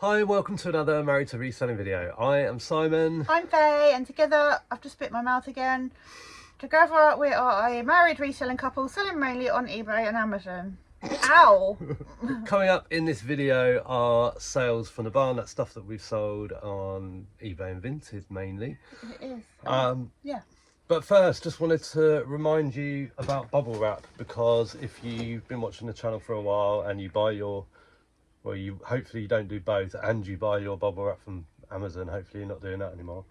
Hi, welcome to another Married to Reselling video. I am Simon. I'm Faye, and together, I've just bit my mouth again. Together we are a married reselling couple selling mainly on eBay and Amazon. Ow! Coming up in this video are sales from the barn. That's stuff that we've sold on eBay and Vinted mainly. It is. Yeah. But first, just wanted to remind you about bubble wrap, because if you've been watching the channel for a while and you buy your, well, you hopefully you don't do both, and you buy your bubble wrap from Amazon, hopefully you're not doing that anymore.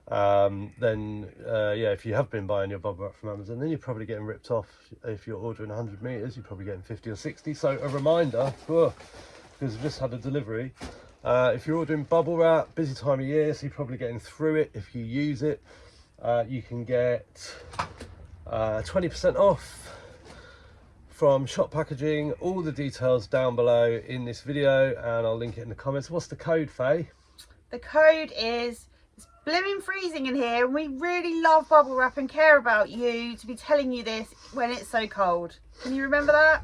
Yeah, if you have been buying your bubble wrap from Amazon, then you're probably getting ripped off. If you're ordering 100 meters, you're probably getting 50 or 60. So a reminder, because we've just had a delivery, if you're ordering bubble wrap, busy time of year, so you're probably getting through it. If you use it, you can get 20% off from Shop Packaging. All the details down below in this video, and I'll link it in the comments. What's the code, Faye? The code is, it's blooming freezing in here, and we really love bubble wrap and care about you to be telling you this when it's so cold. Can you remember that?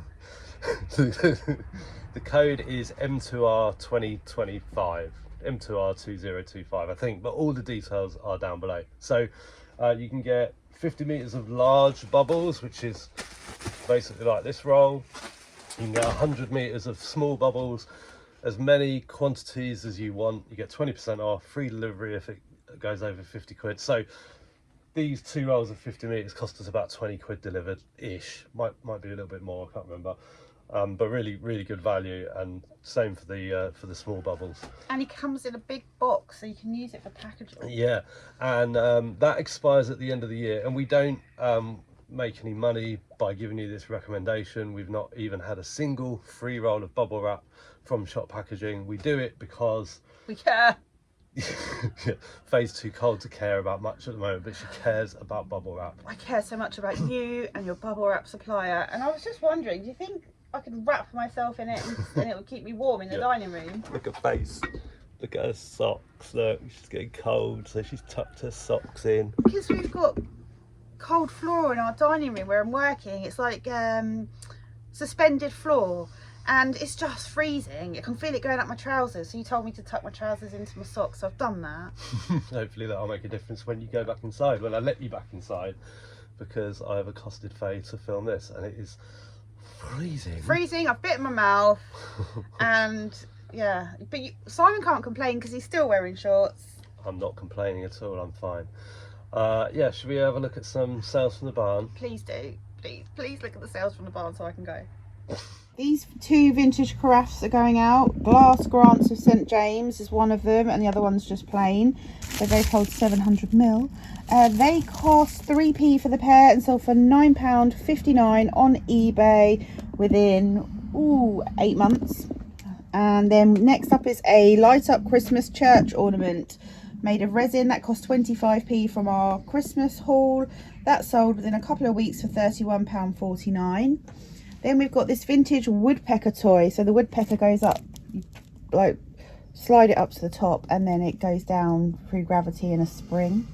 The code is M2R2025, M2R2025, I think, but all the details are down below. So you can get 50 meters of large bubbles, which is basically like this roll. You can get 100 meters of small bubbles, as many quantities as you want. You get 20% off, free delivery if it goes over 50 quid. So these 2 rolls of 50 meters cost us about 20 quid delivered ish. Might be a little bit more, I can't remember. But really good value, and same for the small bubbles. And it comes in a big box, so you can use it for packaging. Yeah, and that expires at the end of the year, and we don't make any money by giving you this recommendation. We've not even had a single free roll of bubble wrap from Shop Packaging. We do it because we care. Faye's too cold to care about much at the moment, but she cares about bubble wrap. I care so much about you and your bubble wrap supplier, and I was just wondering, do you think I could wrap myself in it and it would keep me warm in the dining room? Look at Face. Look at her socks. Look, she's getting cold, so she's tucked her socks in. Because we've got cold floor in our dining room where I'm working. It's like suspended floor, and it's just freezing. I can feel it going up my trousers, so you told me to tuck my trousers into my socks, so I've done that. Hopefully that'll make a difference when you go back inside, when I let you back inside, because I have accosted Faye to film this, and it is freezing. I've bit my mouth. And yeah, but Simon can't complain because he's still wearing shorts. I'm not complaining at all, I'm fine. Yeah, should we have a look at some sales from the barn? Please do. Please look at the sales from the barn so I can go. These 2 vintage carafes are going out. Glass Grants of St James is one of them, and the other one's just plain. They both hold 700ml. They cost 3p for the pair and sold for £9.59 on eBay within 8 months. And then next up is a light up Christmas church ornament made of resin that cost 25p from our Christmas haul. That sold within a couple of weeks for £31.49. Then we've got this vintage woodpecker toy. So the woodpecker goes up, like slide it up to the top, and then it goes down through gravity in a spring.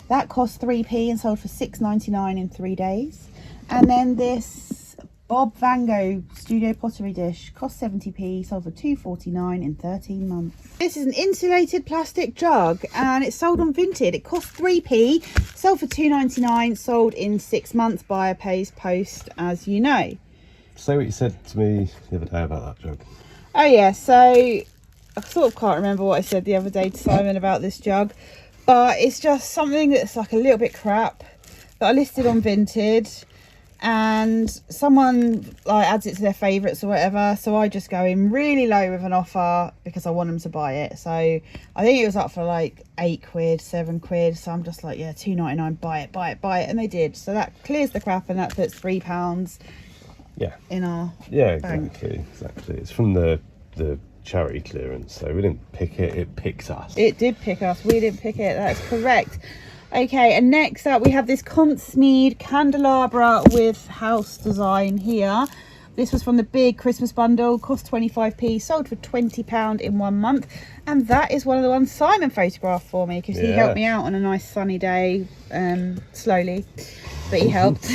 That cost 3p and sold for £6.99 in 3 days. And then this Bob Van Gogh Studio Pottery Dish cost 70p, sold for £2.49 in 13 months. This is an insulated plastic jug, and it's sold on Vinted. It cost 3p, sold for £2.99, sold in 6 months. Buyer pays post, as you know. Say what you said to me the other day about that jug. Oh yeah, so I sort of can't remember what I said the other day to Simon about this jug, but it's just something that's like a little bit crap that I listed on Vinted, and someone like adds it to their favourites or whatever, so I just go in really low with an offer because I want them to buy it. So I think it was up for like 8 quid, 7 quid, so I'm just like, yeah, £2.99, buy it, and they did. So that clears the crap, and that puts £3 in our bank. Exactly. It's from the charity clearance, so we didn't pick it, it picked us. It did pick us, we didn't pick it, that's correct. Okay, and next up we have this Contsmead candelabra with house design here. This was from the big Christmas bundle, cost 25p, sold for £20 in 1 month. And that is one of the ones Simon photographed for me, because he helped me out on a nice sunny day, slowly, but he helped.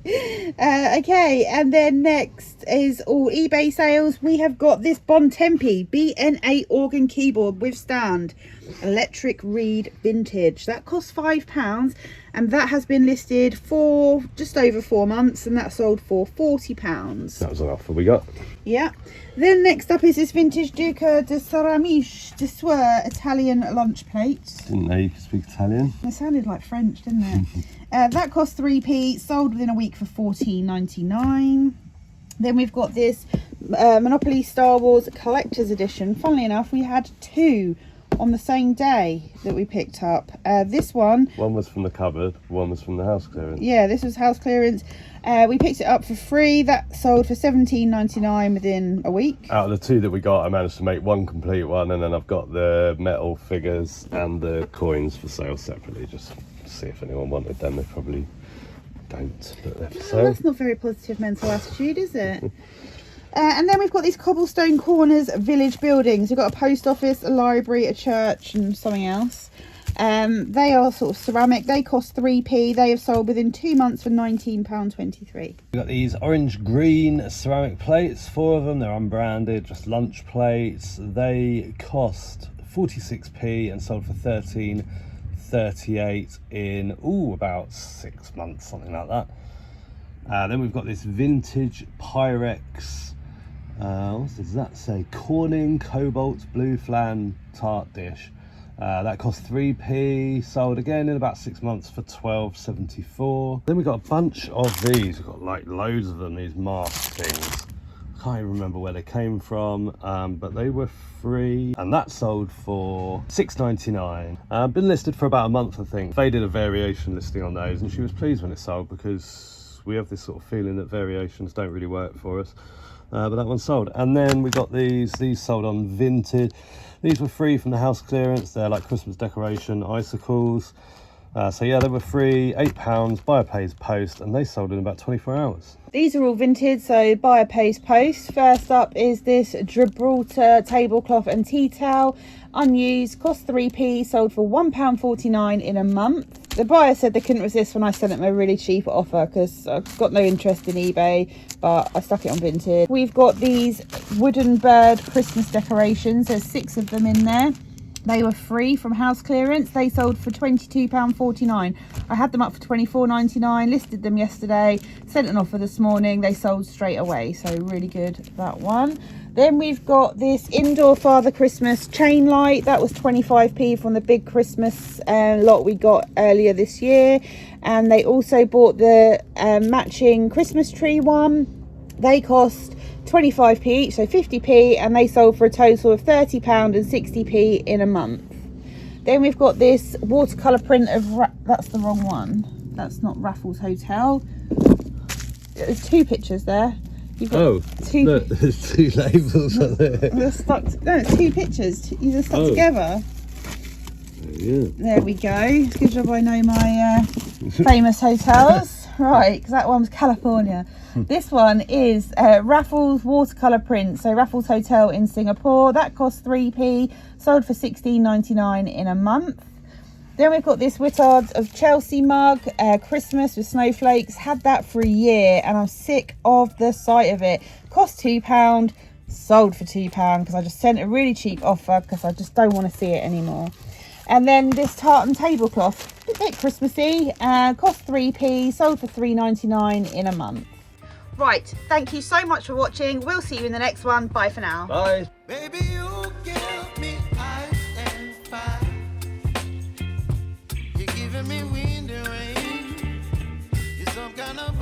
Okay, and then next is all eBay sales. We have got this Bontempi BN8 organ keyboard with stand, electric reed vintage. That costs £5, and that has been listed for just over 4 months, and that sold for £40. That was an offer we got. Yeah. Then next up is this vintage Duca de Ceramiche de Soie Italian lunch plate. Didn't know you could speak Italian. It sounded like French, didn't it? That cost 3p, sold within a week for £14.99. Then we've got this Monopoly Star Wars Collector's Edition. Funnily enough, we had 2 on the same day that we picked up. This one was from the cupboard, one was from the house clearance. Yeah, this was house clearance. We picked it up for free. That sold for £17.99 within a week. Out of the 2 that we got, I managed to make 1 complete one, and then I've got the metal figures and the coins for sale separately, just to see if anyone wanted them. They probably don't, but they're for sale. That's not very positive mental attitude, is it? And then we've got these cobblestone corners village buildings. We've got a post office, a library, a church, and something else. They are sort of ceramic. They cost 3p. They have sold within 2 months for £19.23. We've got these orange green ceramic plates, 4 of them. They're unbranded, just lunch plates. They cost 46p and sold for £13.38 in about 6 months, something like that. Then we've got this vintage Pyrex. What does that say? Corning Cobalt Blue Flan Tart Dish. That cost 3p, sold again in about 6 months for £12.74. Then we've got a bunch of these. We've got like loads of them, these mask things. I can't even remember where they came from, but they were free, and that sold for £6.99. Been listed for about a month, I think. They did a variation listing on those, and she was pleased when it sold, because we have this sort of feeling that variations don't really work for us. But that one sold. And then we got these sold on Vinted. These were free from the house clearance. They're like Christmas decoration icicles. So yeah, they were free, £8, buyer pays post, and they sold in about 24 hours. These are all vintage, so buyer pays post. First up is this Gibraltar tablecloth and tea towel, unused, cost 3p, sold for £1.49 in a month. The buyer said they couldn't resist when I sent them a really cheap offer, because I've got no interest in eBay, but I stuck it on Vinted. We've got these wooden bird Christmas decorations. There's 6 of them in there. They were free from house clearance. They sold for £22.49. I had them up for £24.99, listed them yesterday, sent an offer this morning. They sold straight away, so really good, that one. Then we've got this indoor Father Christmas chain light. That was 25p from the big Christmas lot we got earlier this year. And they also bought the matching Christmas tree one. They cost 25p each, so 50p, and they sold for a total of £30 and 60p in a month. Then we've got this watercolour print of that's the wrong one. That's not Raffles Hotel. There's 2 pictures there. You've got look, there's 2 labels on there. They're stuck. No, it's 2 pictures. They're stuck together. Yeah. There we go. It's a good job I know my famous hotels. Right, because that one was California. This one is Raffles watercolour print. So Raffles Hotel in Singapore. That cost 3p. Sold for £16.99 in a month. Then we've got this Whittards of Chelsea mug, Christmas with snowflakes. Had that for a year, and I'm sick of the sight of it. Cost £2, sold for £2, because I just sent a really cheap offer, because I just don't want to see it anymore. And then this tartan tablecloth, a bit Christmassy, cost 3p, sold for £3.99 in a month. Right, thank you so much for watching. We'll see you in the next one. Bye for now. Bye. Baby, you give me ice and fire. You're giving me wind and rain. You're some kind of